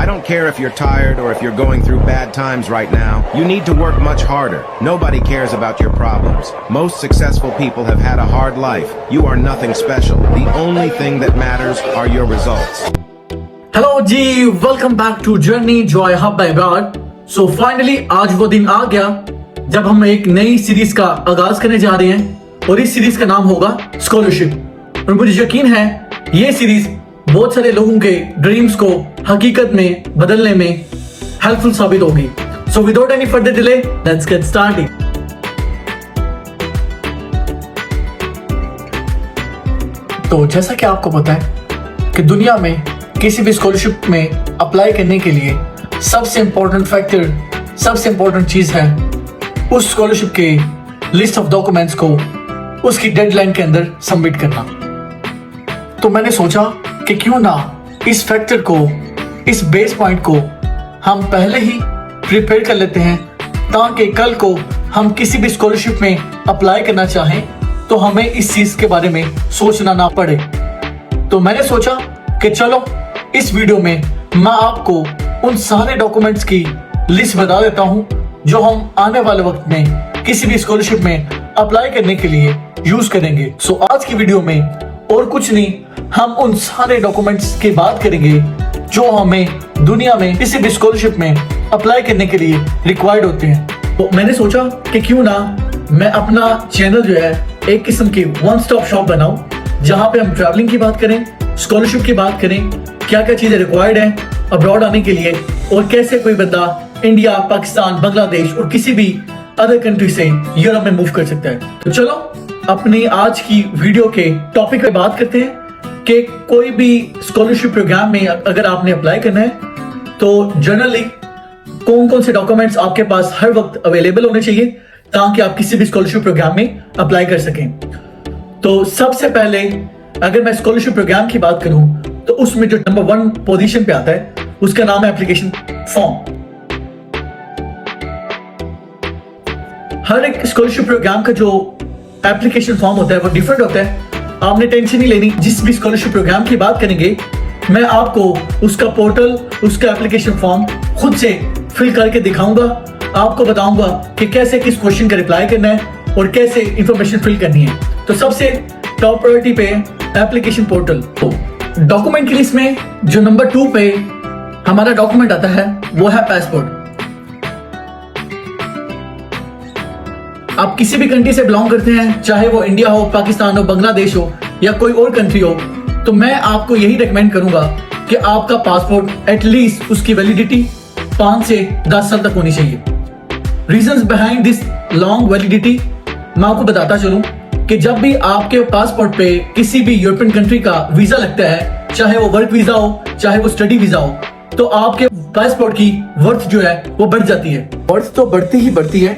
I don't care if you're tired or if you're going through bad times right now. You need to work much harder. Nobody cares about your problems. Most successful people have had a hard life. You are nothing special. The only thing that matters are your results. Hello जी, welcome back to journey joy hub by Imran. So finally आज वो दिन आ गया जब हम एक नई series का आगाज करने जा रहे हैं और इस सीरीज का नाम होगा स्कॉलरशिप। और मुझे यकीन है ये सीरीज बहुत सारे लोगों के ड्रीम्स को हकीकत में बदलने में हेल्पफुल साबित होगी। So without any further delay let's get started. तो जैसा कि आपको पता है कि दुनिया में किसी भी स्कॉलरशिप में अप्लाई करने के लिए सबसे इंपॉर्टेंट फैक्टर, सबसे इंपॉर्टेंट चीज है उस स्कॉलरशिप के लिस्ट ऑफ डॉक्यूमेंट्स को उसकी डेडलाइन के अंदर सबमिट करना। तो मैंने सोचा कि क्यों ना इस फैक्टर को, इस बेस पॉइंट को हम पहले ही प्रिपेयर कर लेते हैं ताकि कल को हम किसी भी स्कॉलरशिप में अप्लाई करना चाहें तो हमें इस चीज के बारे में सोचना ना पड़े। तो मैंने सोचा कि चलो इस वीडियो में मैं आपको उन सारे डॉक्यूमेंट्स की लिस्ट बता देता हूं जो हम आने वाले वक्त में किसी भी स्कॉलरशिप में अप्लाई करने के लिए यूज करेंगे। सो आज की वीडियो में और कुछ नहीं, हम उन सारे डॉक्यूमेंट्स की बात करेंगे जो हमें दुनिया में किसी भी स्कॉलरशिप में अप्लाई करने के लिए रिक्वायर्ड होते हैं। तो मैंने सोचा कि क्यों ना मैं अपना चैनल जो है एक किस्म की वन स्टॉप शॉप बनाऊं जहां पे हम ट्रैवलिंग की बात करें, स्कॉलरशिप की बात करें, क्या क्या चीजें रिक्वायर्ड हैं अब्रॉड आने के लिए और कैसे कोई बंदा इंडिया, पाकिस्तान, बांग्लादेश और किसी भी अदर कंट्री से यूरोप में मूव कर सकता है। तो चलो अपनी आज की वीडियो के टॉपिक पे बात करते हैं कि कोई भी स्कॉलरशिप प्रोग्राम में अगर आपने अप्लाई करना है तो जनरली कौन कौन से डॉक्यूमेंट्स आपके पास हर वक्त अवेलेबल होने चाहिए ताकि आप किसी भी स्कॉलरशिप प्रोग्राम में अप्लाई कर सकें। तो सबसे पहले अगर मैं स्कॉलरशिप प्रोग्राम की बात करूं तो उसमें जो नंबर 1 पोजीशन पे आता है उसका नाम है एप्लीकेशन फॉर्म। हर एक स्कॉलरशिप प्रोग्राम का जो एप्लीकेशन फॉर्म होता है वो डिफरेंट होता है। आपने टेंशन नहीं लेनी, जिस भी स्कॉलरशिप प्रोग्राम की बात करेंगे मैं आपको उसका पोर्टल, उसका एप्लीकेशन फॉर्म खुद से फिल करके दिखाऊंगा, आपको बताऊंगा कि कैसे किस क्वेश्चन का रिप्लाई करना है और कैसे इंफॉर्मेशन फिल करनी है। तो सबसे टॉप प्रायोरिटी पे एप्लीकेशन पोर्टल। तो डॉक्यूमेंट की लिस्ट में जो नंबर 2 पे हमारा डॉक्यूमेंट आता है वो है पासपोर्ट। आप किसी भी कंट्री से बिलोंग करते हैं, चाहे वो इंडिया हो, पाकिस्तान हो, बांग्लादेश हो या कोई और कंट्री हो, तो मैं आपको यही रेकमेंड करूंगा कि आपका पासपोर्ट एटलीस्ट उसकी वैलिडिटी 5 से 10 साल तक होनी चाहिए। Reasons behind this long validity मैं आपको बताता चलूं कि जब भी आपके पासपोर्ट पे किसी भी यूरोपियन कंट्री का वीजा लगता है, चाहे वो वर्क वीजा हो, चाहे वो स्टडी वीजा हो, तो आपके पासपोर्ट की वर्थ जो है वो बढ़ जाती है। वर्थ तो बढ़ती ही बढ़ती है,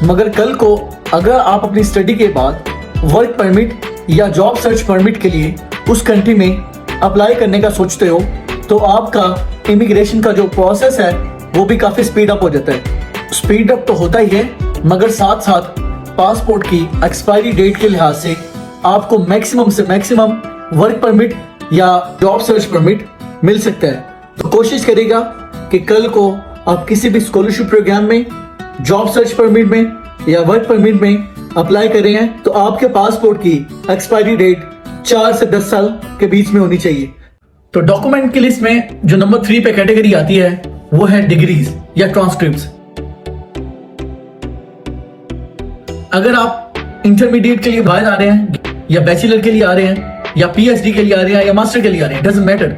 मगर कल को अगर आप अपनी स्टडी के बाद वर्क परमिट या जॉब सर्च परमिट के लिए उस कंट्री में अप्लाई करने का सोचते हो तो आपका इमिग्रेशन का जो प्रोसेस है वो भी काफी स्पीड अप हो जाता है। स्पीड अप तो होता ही है, मगर साथ साथ पासपोर्ट की एक्सपायरी डेट के लिहाज से आपको मैक्सिमम से मैक्सिमम वर्क परमिट या जॉब सर्च परमिट मिल सकता है। तो कोशिश करेगा कि कल को आप किसी भी स्कॉलरशिप प्रोग्राम में, जॉब सर्च परमिट में या वर्क परमिट में अप्लाई कर रहे हैं तो आपके पासपोर्ट की एक्सपायरी डेट 4 से 10 साल के बीच में होनी चाहिए। तो डॉक्यूमेंट की लिस्ट में जो नंबर 3 पे कैटेगरी आती है वो है डिग्रीज या ट्रांसक्रिप्ट्स। अगर आप इंटरमीडिएट के लिए बाहर आ रहे हैं या बैचलर के लिए आ रहे हैं या पीएचडी के लिए आ रहे हैं या मास्टर के लिए आ रहे हैं, डजंट मैटर,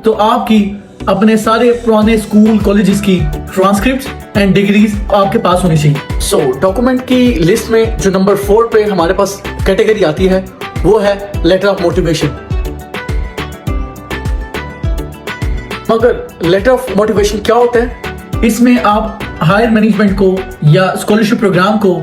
तो आपकी अपने सारे पुराने स्कूल कॉलेजेस की ट्रांसक्रिप्ट्स एंड डिग्रीज आपके पास होनी चाहिए। सो डॉक्यूमेंट की लिस्ट में जो नंबर 4 पे हमारे पास कैटेगरी आती है वो है लेटर ऑफ मोटिवेशन। मगर लेटर ऑफ मोटिवेशन क्या होता है? इसमें आप हायर मैनेजमेंट को या स्कॉलरशिप प्रोग्राम को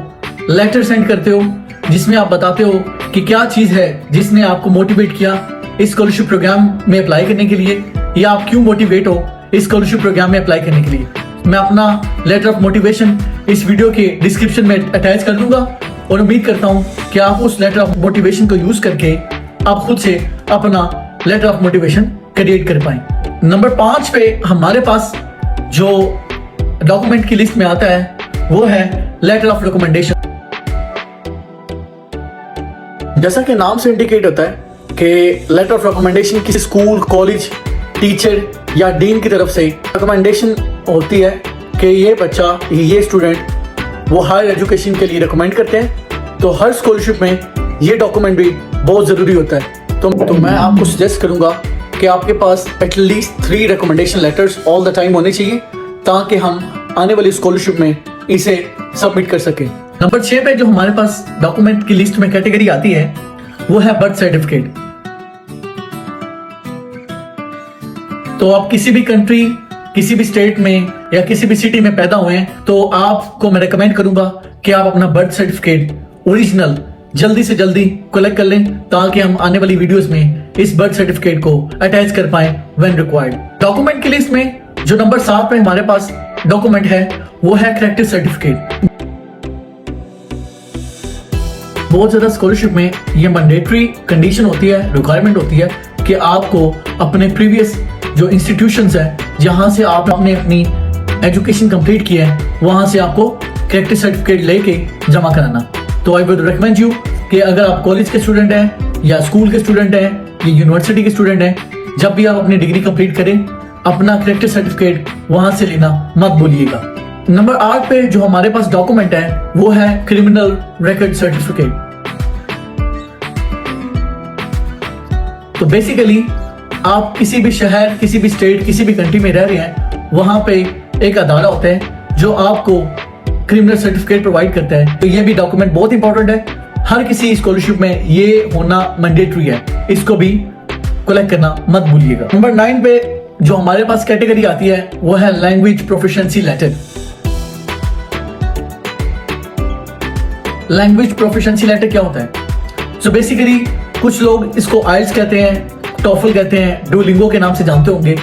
लेटर सेंड करते हो जिसमें आप बताते हो कि क्या चीज है जिसने आपको मोटिवेट किया इस स्कॉलरशिप प्रोग्राम में अप्लाई करने के लिए, या आप क्यों मोटिवेट हो इस स्कॉलरशिप प्रोग्राम में अप्लाई करने के लिए। मैं अपना लेटर ऑफ मोटिवेशन इस वीडियो के डिस्क्रिप्शन में अटैच कर दूंगा और उम्मीद करता हूं कि आप उस लेटर ऑफ मोटिवेशन को यूज करके आप खुद से अपना लेटर ऑफ मोटिवेशन क्रिएट कर पाएं। नंबर 5 पे हमारे पास जो डॉक्यूमेंट की लिस्ट में आता है वो है लेटर ऑफ रिकमेंडेशन। जैसा कि नाम से इंडिकेट होता है कि लेटर ऑफ रिकमेंडेशन किसी स्कूल, कॉलेज, टीचर या डीन की तरफ से रिकमेंडेशन होती है कि ये बच्चा, ये स्टूडेंट वो हायर एजुकेशन के लिए रिकमेंड करते हैं। तो हर स्कॉलरशिप में ये डॉक्यूमेंट भी बहुत ज़रूरी होता है। तो मैं आपको सजेस्ट करूंगा कि आपके पास at least 3 recommendation letters all the time होने चाहिए ताकि हम आने वाली स्कॉलरशिप में इसे सबमिट कर सकें। नंबर 6 पे जो हमारे पास डॉक्यूमेंट की लिस्ट में कैटेगरी आती है वो है बर्थ सर्टिफिकेट। तो आप किसी भी कंट्री, किसी भी स्टेट में या किसी भी सिटी में पैदा हुए हैं तो आपको मैं रेकमेंड करूंगा कि आप अपना बर्थ सर्टिफिकेट ओरिजिनल जल्दी से जल्दी कलेक्ट कर लें ताकि हम आने वाली वीडियोस में इस बर्थ सर्टिफिकेट को अटैच कर पाएं व्हेन रिक्वायर्ड। डॉक्यूमेंट की लिस्ट में जो नंबर 7 पे हमारे पास डॉक्यूमेंट है वो है करेक्टर सर्टिफिकेट। बहुत ज्यादा स्कॉलरशिप में ये मैंडेटरी कंडीशन होती है, रिक्वायरमेंट होती है कि आपको अपने प्रीवियस जो इंस्टीट्यूशंस है जहां से आपने अपनी एजुकेशन कंप्लीट की है वहां से आपको करेक्टर सर्टिफिकेट लेके जमा कराना। तो आई वुड रिकमेंड यू कि अगर आप कॉलेज के स्टूडेंट हैं या स्कूल के स्टूडेंट हैं या यूनिवर्सिटी के स्टूडेंट हैं, जब भी आप अपनी डिग्री कंप्लीट करें अपना करेक्टर सर्टिफिकेट वहां से लेना मत भूलिएगा। नंबर 8 पे जो हमारे पास डॉक्यूमेंट है वो है क्रिमिनल रिकॉर्ड सर्टिफिकेट। तो बेसिकली आप किसी भी शहर, किसी भी स्टेट, किसी भी कंट्री में रह रहे हैं, वहां पे एक अदारा होता है जो आपको क्रिमिनल सर्टिफिकेट प्रोवाइड करता है। तो ये भी डॉक्यूमेंट बहुत इंपॉर्टेंट है। हर किसी स्कॉलरशिप में ये होना मैंडेटरी है, इसको भी कलेक्ट करना मत भूलिएगा। नंबर 9 पे जो हमारे पास कैटेगरी आती है वो है language proficiency letter. Language proficiency letter क्या होता है? सो बेसिकली कुछ लोग इसको आइल्स कहते हैं, टॉफल कहते हैं, डुओलिंगो के नाम से जानते होंगे।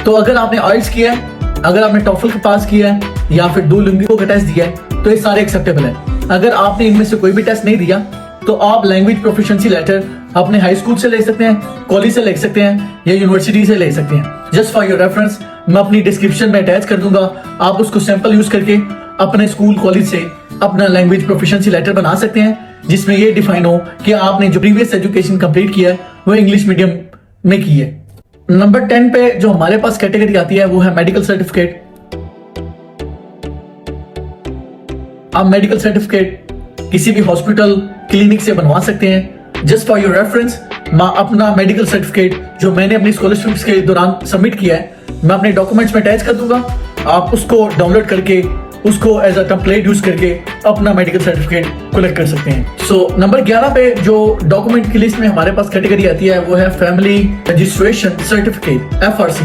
तो अगर आपने आइल्स किया है, अगर आपने टॉफल का पास किया है या फिर डुओलिंगो का टेस्ट दिया है तो ये सारे एक्सेप्टेबल है। अगर आपने इनमें से कोई भी टेस्ट नहीं दिया तो आप लैंग्वेज प्रोफिशिएंसी लेटर अपने हाई स्कूल से ले सकते हैं, कॉलेज से ले सकते हैं या यूनिवर्सिटी से ले सकते हैं। जस्ट फॉर योर रेफरेंस मैं अपनी डिस्क्रिप्शन में अटैच कर दूंगा, आप उसको सैंपल यूज करके अपने स्कूल, कॉलेज से अपना लैंग्वेज प्रोफिशिएंसी लेटर बना सकते हैं जिसमें ये डिफाइन हो कि आपने जो प्रीवियस एजुकेशन कंप्लीट किया है वो इंग्लिश मीडियम में की है। नंबर 10 पे जो हमारे पास कैटेगरी आती है वो है मेडिकल सर्टिफिकेट। आप मेडिकल सर्टिफिकेट किसी भी हॉस्पिटल, क्लिनिक से बनवा सकते हैं। जस्ट फॉर योर रेफरेंस मैं अपना मेडिकल सर्टिफिकेट जो मैंने अपनी स्कॉलरशिप के दौरान सबमिट किया है मैं अपने डॉक्यूमेंट्स में अटैच कर दूंगा। आप उसको डाउनलोड करके उसको एज अ टेम्पलेट यूज करके अपना मेडिकल सर्टिफिकेट कलेक्ट कर सकते हैं। सो नंबर 11 पे जो डॉक्यूमेंट की लिस्ट में हमारे पास कैटेगरी आती है वो है फैमिली रजिस्ट्रेशन सर्टिफिकेट, FRC।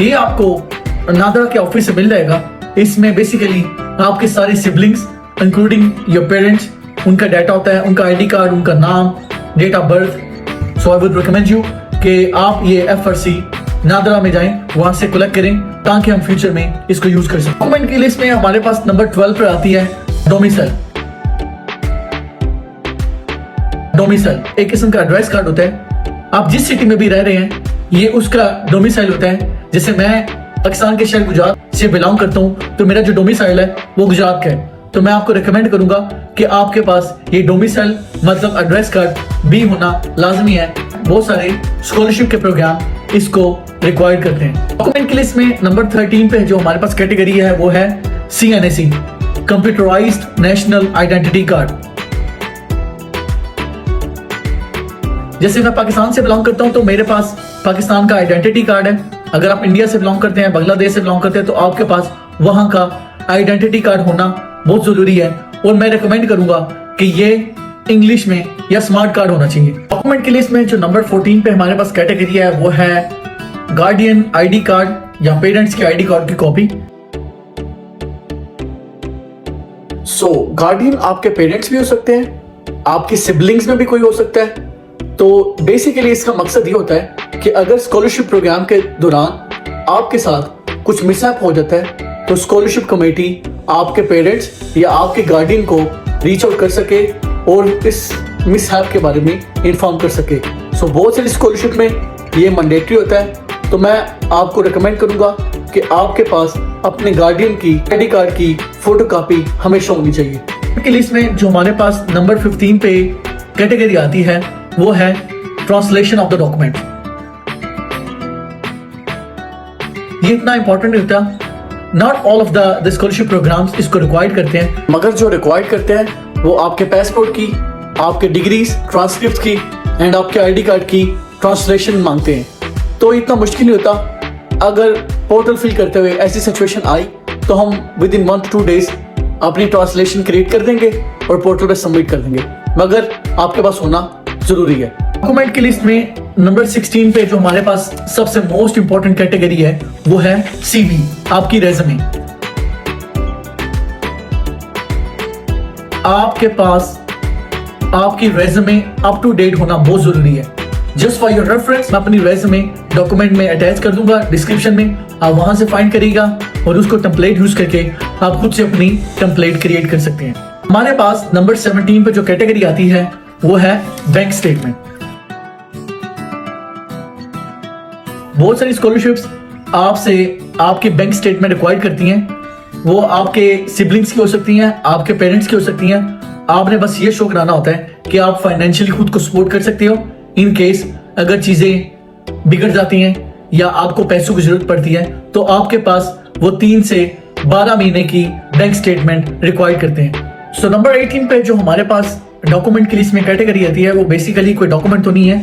ये आपको नादरा के ऑफिस से मिल जाएगा। इसमें बेसिकली आपके सारे सिबलिंग्स इंक्लूडिंग योर पेरेंट्स, उनका डाटा होता है, उनका ID कार्ड, उनका नाम, date of birth. So I would recommend you कि आप ये FRC नादरा में जाएं, वहां से कलेक्ट करें ताकि हम फ्यूचर में इसको यूज कर सकें। डॉक्यूमेंट की लिस्ट में हमारे पास नंबर 12 पर आती है डोमिसाइल। डोमिसाइल एक किस्म का एड्रेस कार्ड होता है। आप जिस सिटी में भी रह रहे हैं ये उसका डोमिसाइल होता है। जैसे मैं पाकिस्तान के शहर गुजरात से बिलोंग करता हूँ तो मेरा जो डोमिसाइल है वो गुजरात का है। तो मैं आपको रिकमेंड करूंगा कि आपके पास ये डोमिसाइल मतलब एड्रेस कार्ड भी होना लाजमी है। बहुत सारे स्कॉलरशिप के प्रोग्राम इसको रिक्वायर्ड करते हैं। डॉक्यूमेंट की लिस्ट में नंबर 13 पे जो हमारे पास कैटेगरी है वो है CNAC, computerised national identity card. जैसे मैं पाकिस्तान से बिलोंग करता हूं तो मेरे पास पाकिस्तान का आइडेंटिटी कार्ड है। अगर आप इंडिया से बिलोंग करते हैं, बांग्लादेश से बिलोंग करते हैं तो आपके पास वहां का आइडेंटिटी कार्ड होना बहुत जरूरी है और मैं रिकमेंड करूंगा कि ये इंग्लिश में या स्मार्ट कार्ड होना चाहिए। डॉक्यूमेंट की लिस्ट में जो नंबर 14 पे हमारे पास कैटेगरी है वो है गार्डियन ID कार्ड या पेरेंट्स के ID कार्ड की कॉपी। सो गार्डियन आपके पेरेंट्स भी हो सकते हैं, आपके सिबलिंग्स में भी कोई हो सकता है। तो बेसिकली इसका मकसद ये होता है कि अगर स्कॉलरशिप प्रोग्राम के दौरान आपके साथ कुछ मिसहैप हो जाता है तो स्कॉलरशिप कमेटी आपके पेरेंट्स या आपके गार्डियन को रीच आउट कर सके और इस मिसहैप के बारे में इन्फॉर्म कर सके। सो बहुत सारी स्कॉलरशिप में ये मैंडेटरी होता है, तो मैं आपको रिकमेंड करूंगा कि आपके पास अपने गार्डियन की आईडी कार्ड की फोटोकॉपी हमेशा होनी चाहिए। की लिस्ट में जो हमारे पास नंबर 15 पे कैटेगरी आती है वो है ट्रांसलेशन ऑफ द डॉक्यूमेंट। ये इतना इंपॉर्टेंट होता है, not all of the scholarship programs इसको रिक्वायर्ड करते हैं, मगर जो रिक्वायर्ड करते हैं वो आपके पासपोर्ट की, आपके डिग्रीज, ट्रांसक्रिप्ट की एंड आपके आईडी कार्ड की ट्रांसलेशन मांगते हैं। तो इतना मुश्किल नहीं होता। अगर पोर्टल फिल करते हुए ऐसी सिचुएशन आई तो हम विद इन 1 to 2 days अपनी ट्रांसलेशन क्रिएट कर देंगे और पोर्टल पे सबमिट कर देंगे, मगर आपके पास होना जरूरी है। डॉक्यूमेंट की लिस्ट में नंबर 16 पे जो हमारे पास सबसे मोस्ट इंपॉर्टेंट कैटेगरी है वो है सीवी, आपकी रेज़्यूमे। आपके पास आपकी रेज़्यूमे अप टू डेट होना बहुत जरूरी है। जस्ट फॉर योर रेफरेंस मैं अपनी रेज़्यूमे डॉक्यूमेंट में अटैच कर दूंगा डिस्क्रिप्शन में, आप वहां से फाइंड करिएगा और उसको टेम्पलेट यूज करके आप खुद से अपनी टेम्पलेट क्रिएट कर सकते हैं। हमारे पास नंबर 17 पे जो कैटेगरी आती है वो है बैंक स्टेटमेंट। बहुत सारी स्कॉलरशिप्स आपसे आपके बैंक स्टेटमेंट रिक्वायर करती हैं। वो आपके सिबलिंग्स की हो सकती हैं, आपके पेरेंट्स की हो सकती हैं। आपने बस ये शो कराना होता है कि आप फाइनेंशियली खुद को सपोर्ट कर सकते हो इन केस अगर चीजें बिगड़ जाती हैं या आपको पैसों की जरूरत पड़ती है, तो आपके पास वो 3 से 12 महीने की बैंक स्टेटमेंट रिक्वायर करते हैं। सो नंबर 18 पे जो हमारे पास डॉक्यूमेंट की लिस्ट में कैटेगरी आती है वो बेसिकली कोई डॉक्यूमेंट तो नहीं है,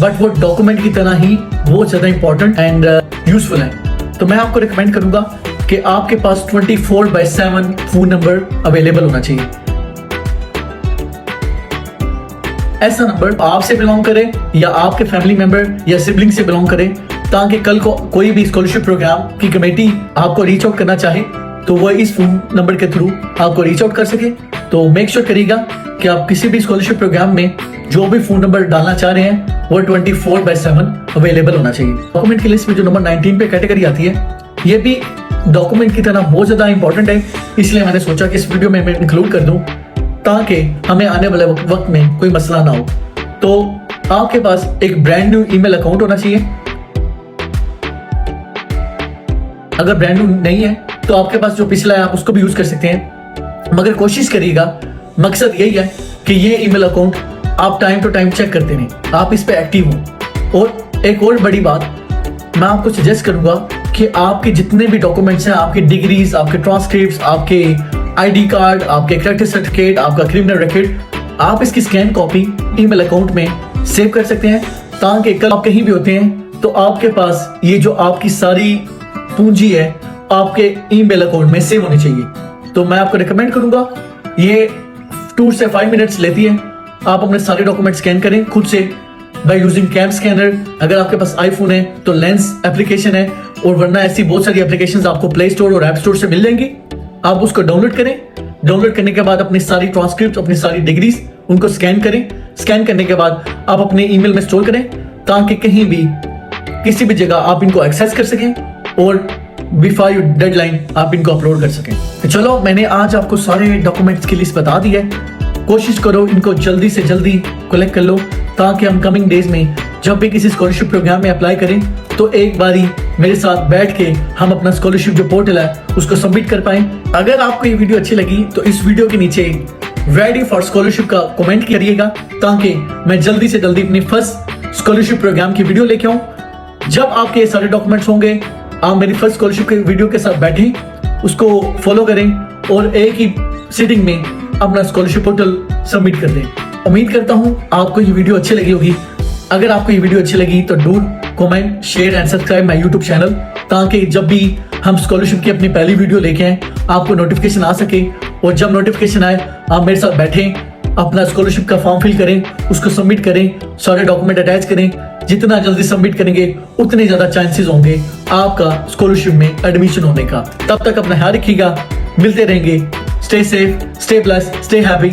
बट वो डॉक्यूमेंट की तरह ही बहुत ज्यादा इंपॉर्टेंट एंड यूजफुल है। तो मैं आपको रिकमेंड करूंगा कि आपके पास 24/7 फोन नंबर अवेलेबल होना चाहिए। ऐसा नंबर आपसे बिलोंग करे या आपके फैमिली मेंबर या सिबलिंग से बिलोंग करे, ताकि कल को कोई भी स्कॉलरशिप प्रोग्राम की कमेटी आपको रीच आउट करना चाहे तो वो इस फोन नंबर के थ्रू आपको रीच आउट कर सके। तो मेक श्योर करिएगा कि आप किसी भी स्कॉलरशिप प्रोग्राम में जो भी फोन नंबर डालना चाह रहे हैं वो 24/7 अवेलेबल होना चाहिए। डॉक्यूमेंट की लिस्ट में जो नंबर 19 पे कैटेगरी आती है ये भी डॉक्यूमेंट की तरह बहुत ज्यादा इंपॉर्टेंट है, इसलिए मैंने सोचा कि इस वीडियो में मैं इंक्लूड कर दूं ताकि हमें आने वाले वक्त में कोई मसला ना हो। तो आपके पास एक ब्रांड न्यू ईमेल अकाउंट होना चाहिए। अगर ब्रांड न्यू नहीं है तो आपके पास जो पिछला है आप उसको भी यूज कर सकते हैं, मगर कोशिश करिएगा, मकसद यही है कि ये ईमेल अकाउंट आप टाइम टू टाइम चेक करते रहें, आप इस पे एक्टिव हो। और एक और बड़ी बात मैं आपको सजेस्ट करूंगा कि आपके जितने भी डॉक्यूमेंट्स हैं, आपकी डिग्रीज, आपके ट्रांसक्रिप्ट्स, आपके आईडी कार्ड, आपके कैरेक्टर सर्टिफिकेट, आपका क्रिमिनल रिकॉर्ड, आप इसकी स्कैन कॉपी ईमेल अकाउंट में सेव कर सकते हैं, ताकि कल आप कहीं भी होते हैं तो आपके पास ये जो आपकी सारी पूंजी है आपके ईमेल अकाउंट में सेव होनी चाहिए। तो मैं आपको रिकमेंड करूंगा, ये 2 से 5 मिनट्स लेती है। आप अपने सारे डॉक्यूमेंट स्कैन करें खुद से बाय यूजिंग कैम स्कैनर। अगर आपके पास आईफोन है तो लेंस एप्लीकेशन है, और वरना ऐसी बहुत सारी एप्लीकेशंस आपको प्ले स्टोर और ऐप स्टोर से मिल जाएंगी। आप उसको डाउनलोड करें। डाउनलोड करने के बाद अपनी सारी ट्रांसक्रिप्ट, अपनी सारी डिग्रीज उनको स्कैन करें। स्कैन करने के बाद आप अपने ईमेल में स्टोर करें, ताकि कहीं भी किसी भी जगह आप इनको एक्सेस कर सकें और बिफोर योर डेडलाइन आप इनको अपलोड कर सकें। तो चलो, मैंने आज आपको सारे डॉक्यूमेंट्स की लिस्ट बता दी है। कोशिश करो इनको जल्दी से जल्दी कलेक्ट कर लो, ताकि हम कमिंग डेज में जब भी किसी स्कॉलरशिप प्रोग्राम में अप्लाई करें तो एक बारी मेरे साथ बैठ के हम अपना स्कॉलरशिप जो पोर्टल है उसको सबमिट कर पाएं। अगर आपको ये वीडियो अच्छी लगी तो इस वीडियो के नीचे रेडी फॉर स्कॉलरशिप का कमेंट करिएगा, ताकि मैं जल्दी से जल्दी अपनी फर्स्ट स्कॉलरशिप प्रोग्राम की वीडियो लेके आऊं। जब आपके ये सारे डॉक्यूमेंट्स होंगे आप मेरी फर्स्ट स्कॉलरशिप के वीडियो के साथ बैठें, उसको फॉलो करें और एक ही सिटिंग में अपना स्कॉलरशिप पोर्टल सबमिट कर दें। उम्मीद करता हूं आपको ये वीडियो अच्छी लगी होगी। अगर आपको ये वीडियो अच्छी लगी तो do comment, share and subscribe my YouTube channel, ताकि जब भी हम स्कॉलरशिप की अपनी पहली वीडियो लेके आए आपको नोटिफिकेशन आ सके। और जब नोटिफिकेशन आए आप मेरे साथ बैठें, अपना स्कॉलरशिप का फॉर्म फिल करें, उसको सबमिट करें, सारे डॉक्यूमेंट अटैच करें। जितना जल्दी सबमिट करेंगे उतने ज्यादा चांसेस होंगे आपका स्कॉलरशिप में एडमिशन होने का। तब तक अपना ख्याल रखिएगा, मिलते रहेंगे। Stay safe, stay blessed, stay happy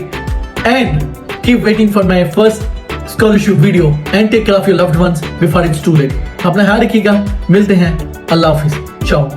and keep waiting for my first scholarship video and take care of your loved ones before it's too late. अपना ख्याल रखिएगा, मिलते हैं। अल्लाह हाफिज, चाओ।